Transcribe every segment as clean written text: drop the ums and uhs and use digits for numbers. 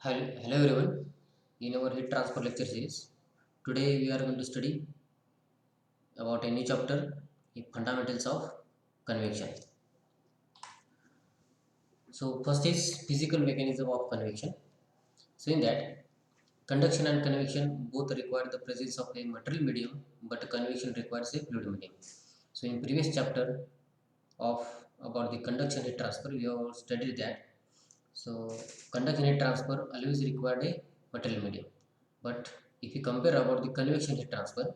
Hello everyone. In our heat transfer lecture series, today we are going to study about a new chapter, the fundamentals of convection. So first is physical mechanism of convection. So in that, conduction and convection both require the presence of a material medium, but convection requires a fluid medium. So in previous chapter of about the conduction heat transfer, we have studied that. So conduction heat transfer always required a material medium. But if you compare about the convection heat transfer,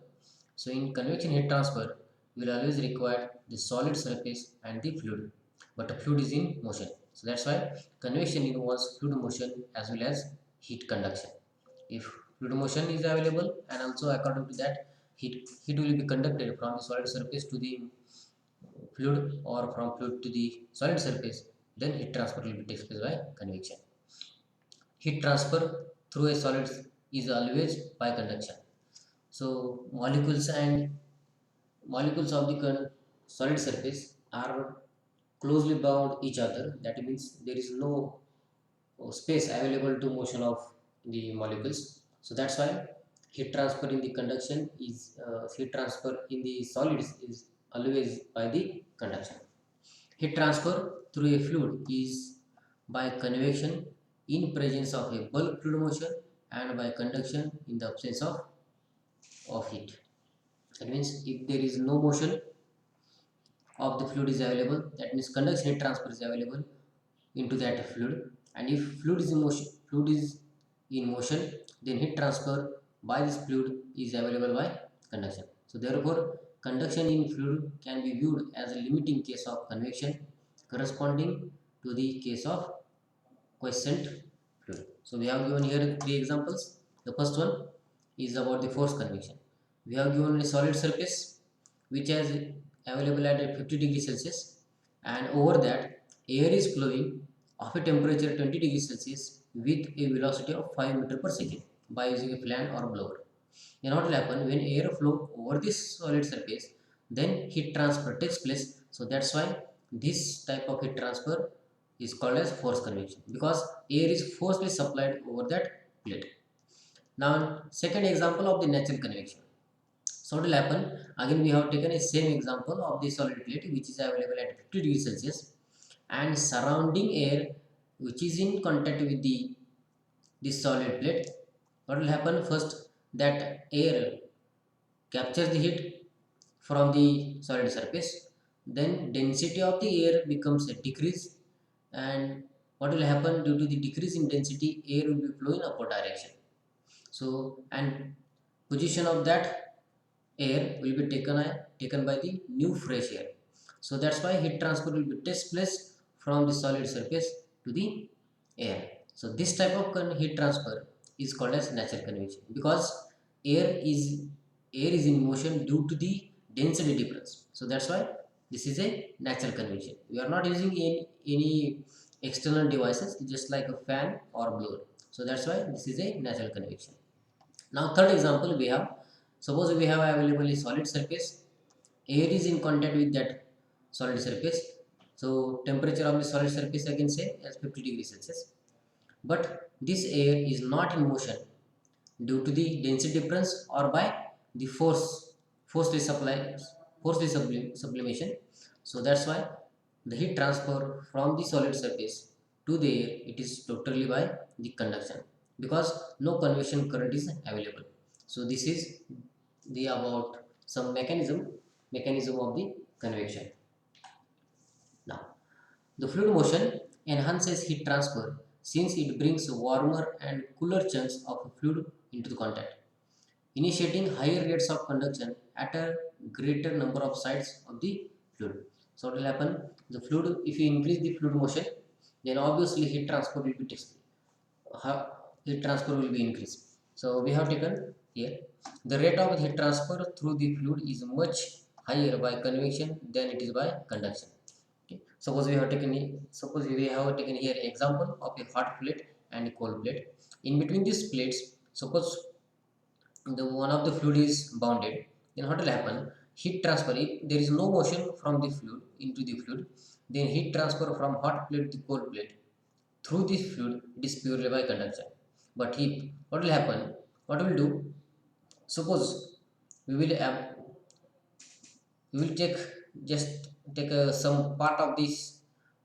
so in convection heat transfer, we will always require the solid surface and the fluid, but the fluid is in motion. So that's why convection involves fluid motion as well as heat conduction. If fluid motion is available, and also according to that, heat will be conducted from the solid surface to the fluid or from fluid to the solid surface, then heat transfer will be takes place by convection. Heat transfer through a solid is always by conduction. So molecules of the solid surface are closely bound each other. That means there is no space available to motion of the molecules. So that's why heat transfer in the solids is always by the conduction. Heat transfer through a fluid is by convection in presence of a bulk fluid motion and by conduction in the absence of heat. That means if there is no motion of the fluid is available, that means conduction heat transfer is available into that fluid. And if fluid is in motion, then heat transfer by this fluid is available by conduction. So therefore, conduction in fluid can be viewed as a limiting case of convection corresponding to the case of quiescent fluid. So we have given here three examples. The first one is about the force convection. We have given a solid surface which is available at 50 degrees Celsius, and over that air is flowing of a temperature 20 degrees Celsius with a velocity of 5 meter per second by using a fan or blower. Then what will happen when air flow over this solid surface? Then heat transfer takes place. So that's why this type of heat transfer is called as force convection, because air is forcefully supplied over that plate. Now, second example of the natural convection. So what will happen? Again, we have taken a same example of the solid plate which is available at 50 degrees Celsius, and surrounding air which is in contact with this solid plate. What will happen? First, that air captures the heat from the solid surface. Then density of the air becomes a decrease, and what will happen due to the decrease in density, air will be flowing upward direction. So and position of that air will be taken by the new fresh air. So that's why heat transfer will be takes place from the solid surface to the air. So this type of heat transfer is called as natural convection, because air is air is in motion due to the density difference. So that's why this is a natural convection. We are not using any external devices, just like a fan or blower. So that's why this is a natural convection. Now third example we have, suppose we have available a solid surface, air is in contact with that solid surface. So temperature of the solid surface I can say as 50 degrees Celsius. But this air is not in motion due to the density difference or by the forcefully supply sublimation. So that's why the heat transfer from the solid surface to the air, it is totally by the conduction, because no convection current is available. So this is the about some mechanism of the convection. Now the fluid motion enhances heat transfer since it brings warmer and cooler chunks of fluid into the contact, initiating higher rates of conduction at a greater number of sides of the fluid. So what will happen? The fluid, if you increase the fluid motion, then obviously heat transfer will be increased. So we have taken here the rate of heat transfer through the fluid is much higher by convection than it is by conduction. Okay. Suppose we have taken here example of a hot plate and a cold plate. In between these plates, suppose the one of the fluid is bounded, then what will happen? Heat transfer, if there is no motion from the fluid into the fluid, then heat transfer from hot plate to cold plate through this fluid, it is purely by conduction. But if what will happen? What we'll do? Suppose we will have, we will take, just take some part of this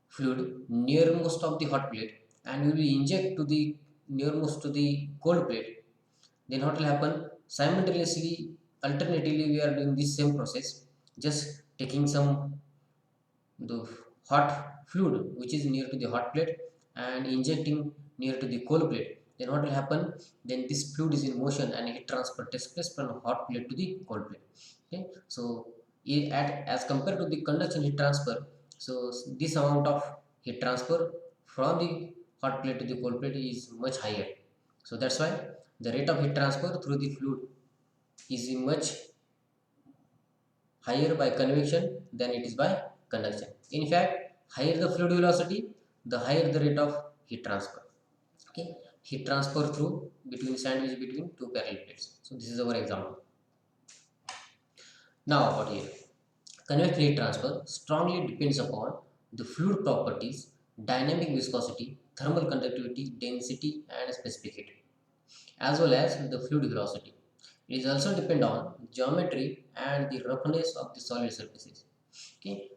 fluid nearmost of the hot plate, and we will inject to the nearmost to the cold plate. Then what will happen? Simultaneously, alternatively, we are doing this same process, just taking some the hot fluid which is near to the hot plate and injecting near to the cold plate. Then what will happen? Then this fluid is in motion and heat transfer takes place from hot plate to the cold plate. Okay, so as compared to the conduction heat transfer, so this amount of heat transfer from the hot plate to the cold plate is much higher. So that's why the rate of heat transfer through the fluid is much higher by convection than it is by conduction. In fact, higher the fluid velocity, the higher the rate of heat transfer. Okay, heat transfer through between sandwich between two parallel plates. So this is our example. Now about here, convection heat transfer strongly depends upon the fluid properties, dynamic viscosity, thermal conductivity, density, and specific heat, as well as the fluid velocity. It is also depend on geometry and the roughness of the solid surfaces. Okay,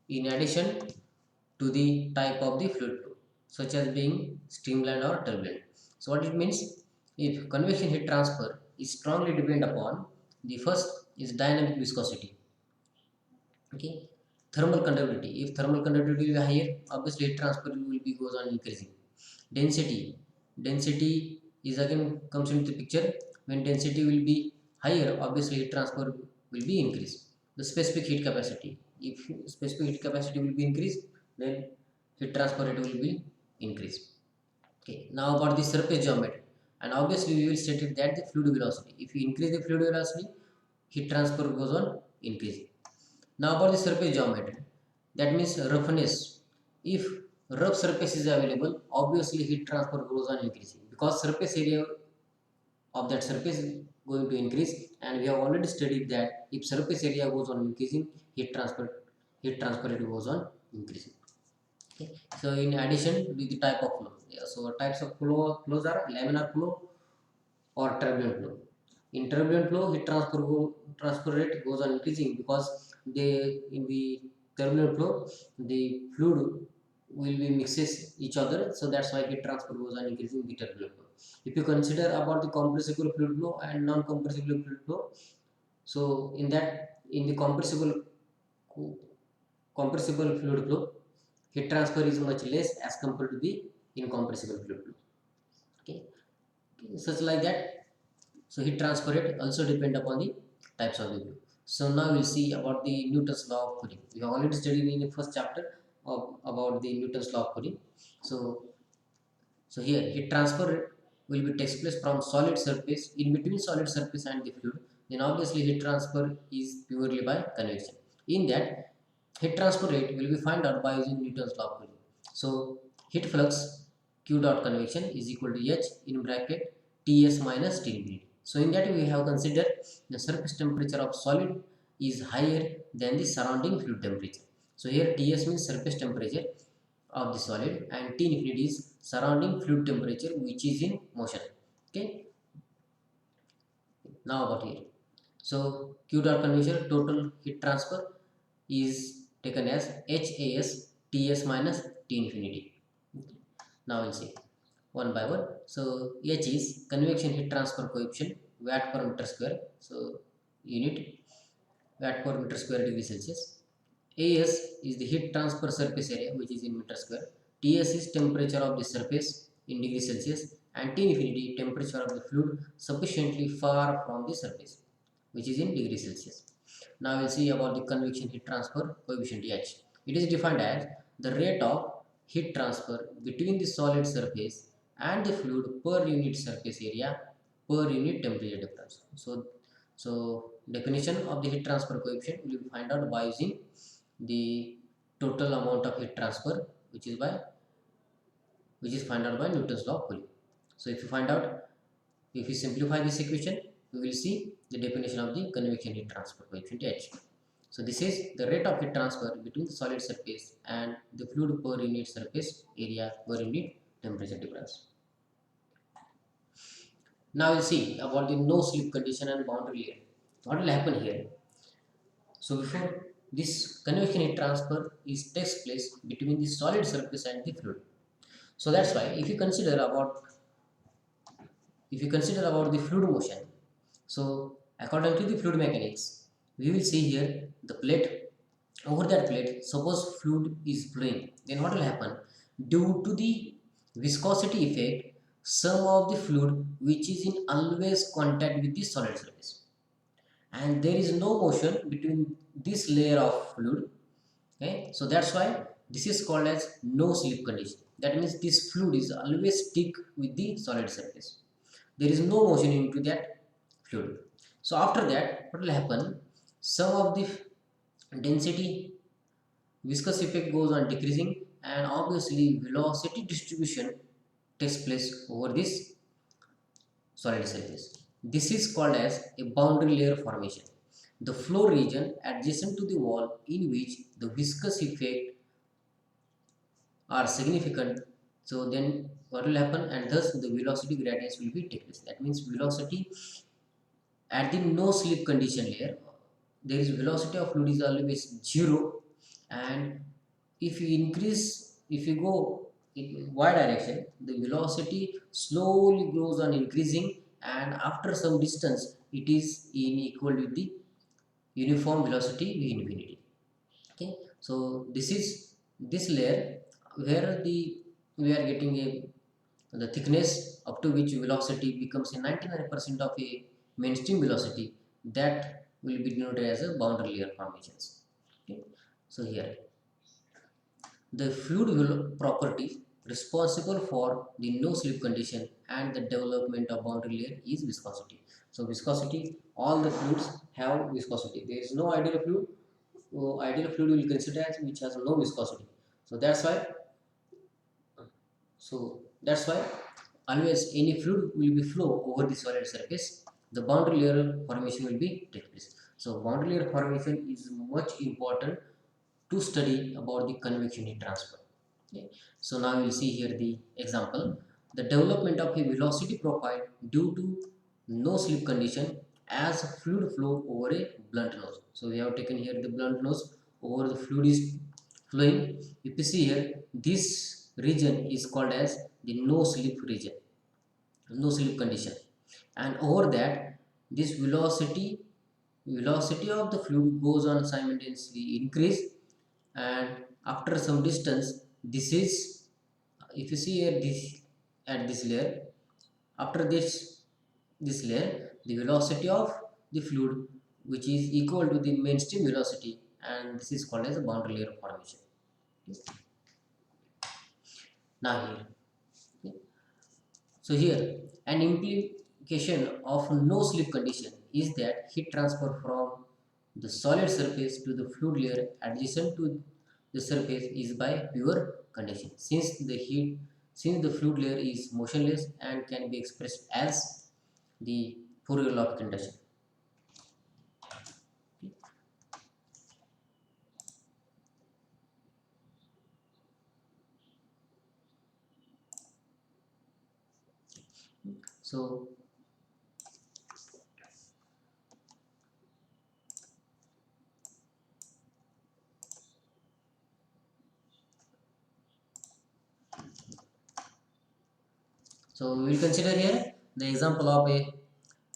in addition to the type of the fluid flow, such as being streamlined or turbulent. So what it means, if convection heat transfer is strongly depend upon, the first is dynamic viscosity. Okay, thermal conductivity. If thermal conductivity will be higher, obviously heat transfer will be goes on increasing. Density is again comes into the picture. When density will be higher, obviously heat transfer will be increased. The specific heat capacity, if specific heat capacity will be increased, then heat transfer rate will be increased. Okay, now about the surface geometry, and obviously we will state it that the fluid velocity, if you increase the fluid velocity, heat transfer goes on increasing. Now about the surface geometry, that means roughness. If rough surface is available, obviously heat transfer goes on increasing, because surface area of that surface is going to increase, and we have already studied that if surface area goes on increasing, heat transfer rate goes on increasing. Okay. So in addition to the type of flow, yeah, so types of flows are laminar flow or turbulent flow. In turbulent flow, transfer rate goes on increasing, because they in the turbulent flow the fluid will be mixes each other, so that's why heat transfer goes on increasing in the turbulent flow. If you consider about the compressible fluid flow and non-compressible fluid flow, so in that, in the compressible fluid flow, heat transfer is much less as compared to the incompressible fluid flow. Okay, such like that. So heat transfer rate also depend upon the types of the fluid. So now we'll see about the Newton's law of cooling. We have already studied in the first chapter about the Newton's law of cooling. So here heat transfer will be takes place from solid surface, in between solid surface and the fluid. Then obviously heat transfer is purely by convection. In that, heat transfer rate will be found out by using Newton's law of cooling. So heat flux Q dot convection is equal to H in bracket Ts minus T infinity. So in that we have considered the surface temperature of solid is higher than the surrounding fluid temperature. So here Ts means surface temperature of the solid, and T infinity is surrounding fluid temperature which is in motion. Okay, now about here. So Q dot convection total heat transfer is taken as HAS Ts minus T infinity. Now we'll see one by one. So H is convection heat transfer coefficient, watt per meter square. So unit watt per meter square degree Celsius. AS is the heat transfer surface area, which is in meter square. TS is temperature of the surface in degree Celsius, and T infinity temperature of the fluid sufficiently far from the surface, which is in degree Celsius. Now we'll see about the convection heat transfer coefficient H. It is defined as the rate of heat transfer between the solid surface and the fluid per unit surface area per unit temperature difference. So definition of the heat transfer coefficient will be find out by using the total amount of heat transfer, which is find out by Newton's law of cooling. So if you simplify this equation, we will see the definition of the convection heat transfer coefficient H. So this is the rate of heat transfer between the solid surface and the fluid per unit surface area per unit temperature difference. Now we'll see about the no slip condition and boundary layer. What will happen here? So before this convection heat transfer is takes place between the solid surface and the fluid. So that's why if you consider about the fluid motion, so according to the fluid mechanics, we will see here the plate. Over that plate, suppose fluid is flowing, then what will happen? Due to the viscosity effect, some of the fluid which is in always contact with the solid surface, and there is no motion between this layer of fluid. Okay, so that's why this is called as no slip condition. That means this fluid is always stick with the solid surface. There is no motion into that fluid. So after that, what will happen? Some of the density viscous effect goes on decreasing, and obviously velocity distribution takes place over this solid surface. This is called as a boundary layer formation. The flow region adjacent to the wall in which the viscous effect are significant. So then what will happen? And thus the velocity gradients will be take place. That means velocity at the no slip condition layer, there is velocity of fluid is always zero, and if you go in y direction, the velocity slowly goes on increasing, and after some distance it is in equal with the uniform velocity v infinity. Okay, so this is this layer where we are getting the thickness up to which velocity becomes a 99% of a mainstream velocity, that will be denoted as a boundary layer formations. Okay, so here the fluid property responsible for the no slip condition and the development of boundary layer is viscosity. So viscosity, all the fluids have viscosity. There is no ideal fluid. Ideal fluid will consider as which has no viscosity. So that's why always any fluid will be flow over the solid surface. The boundary layer formation will be take place. So boundary layer formation is much important to study about the convection heat transfer. Okay. So now we will see here the example. The development of a velocity profile due to no slip condition as fluid flow over a blunt nose. So we have taken here the blunt nose over the fluid is flowing. If you see here, this region is called as the no slip region, no slip condition, and over that this velocity of the fluid goes on simultaneously increase, and after some distance, this is, if you see here this at this layer, after this layer, the velocity of the fluid which is equal to the mainstream velocity, and this is called as a boundary layer formation. Now here, so here an implication of no slip condition is that heat transfer from the solid surface to the fluid layer adjacent to the surface is by pure conduction, since the fluid layer is motionless and can be expressed as the Fourier law of conduction. So we will consider here the example of a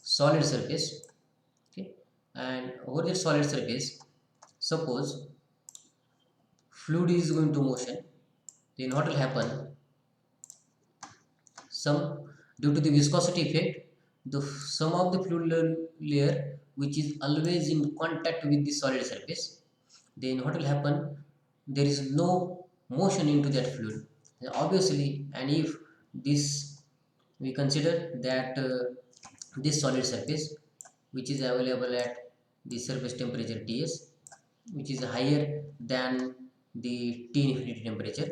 solid surface. Okay, and over this solid surface, suppose fluid is going to motion, then what will happen? Some, due to the viscosity effect, the some of the fluid layer which is always in contact with the solid surface, then what will happen? There is no motion into that fluid, obviously. And if this, we consider that this solid surface which is available at the surface temperature Ts, which is higher than the T infinity temperature,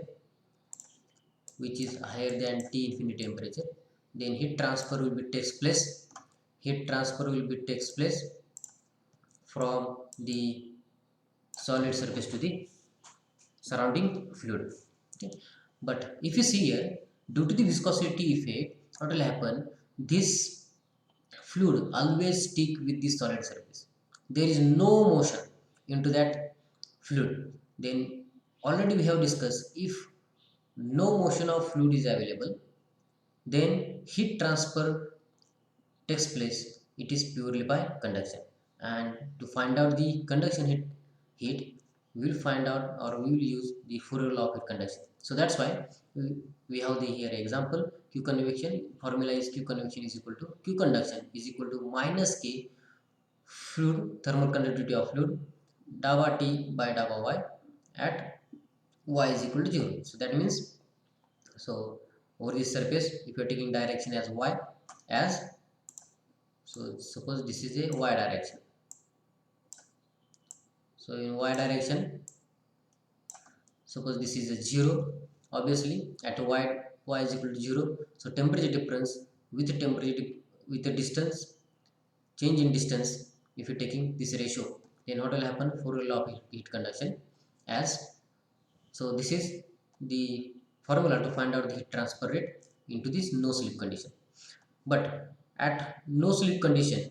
which is higher than T infinity temperature, then heat transfer will be takes place. Heat transfer will be takes place from the solid surface to the surrounding fluid. Okay. But if you see here, due to the viscosity effect, what will happen? This fluid always stick with the solid surface. There is no motion into that fluid. Then already we have discussed, if no motion of fluid is available, then heat transfer takes place. It is purely by conduction. And to find out the conduction heat, we will find out, or we will use the Fourier law of heat conduction. So that's why we have the here example. Q convection formula is Q convection is equal to Q conduction is equal to minus K fluid thermal conductivity of fluid dava T by dava Y at Y is equal to 0. So that means, so over this surface, if you are taking direction as Y, as, so suppose this is a Y direction. So in Y direction, suppose this is a 0, obviously at y is equal to 0. So temperature difference with with the distance, change in distance, if you're taking this ratio, then what will happen? Fourier law of heat conduction as, so this is the formula to find out the heat transfer rate into this no slip condition. But at no slip condition,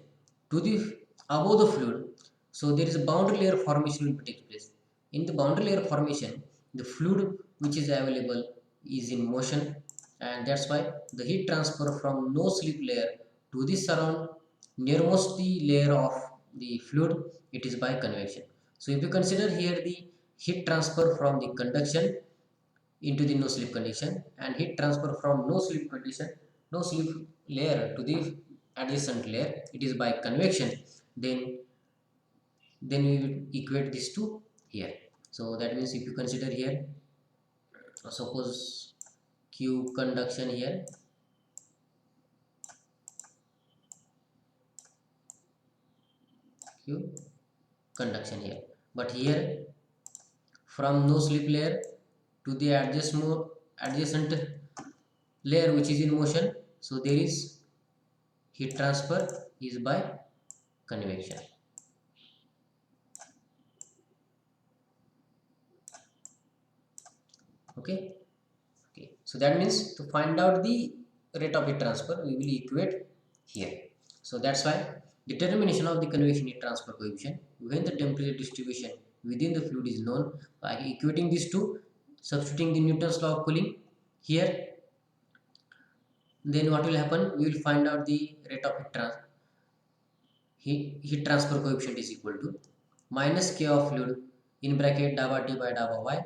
to the above the fluid, so there is a boundary layer formation will take place. In the boundary layer formation, the fluid which is available is in motion, and that's why the heat transfer from no slip layer to the surround nearmost the layer of the fluid, it is by convection. So if you consider here the heat transfer from the conduction into the no slip condition, and heat transfer from no slip condition, no slip layer to the adjacent layer, it is by convection, then we will equate these two here. So that means if you consider here, suppose Q conduction here, Q conduction here, but here from no slip layer to the adjacent layer which is in motion, so there is heat transfer is by convection. Okay. So that means to find out the rate of heat transfer, we will equate here. So that's why determination of the convection heat transfer coefficient when the temperature distribution within the fluid is known, by equating these two, substituting the Newton's law of cooling here, then what will happen? We will find out the rate of heat transfer coefficient is equal to minus K of fluid in bracket dava T by dava Y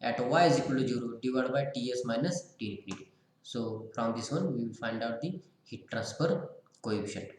at Y is equal to 0 divided by Ts minus T infinity. So from this one we will find out the heat transfer coefficient.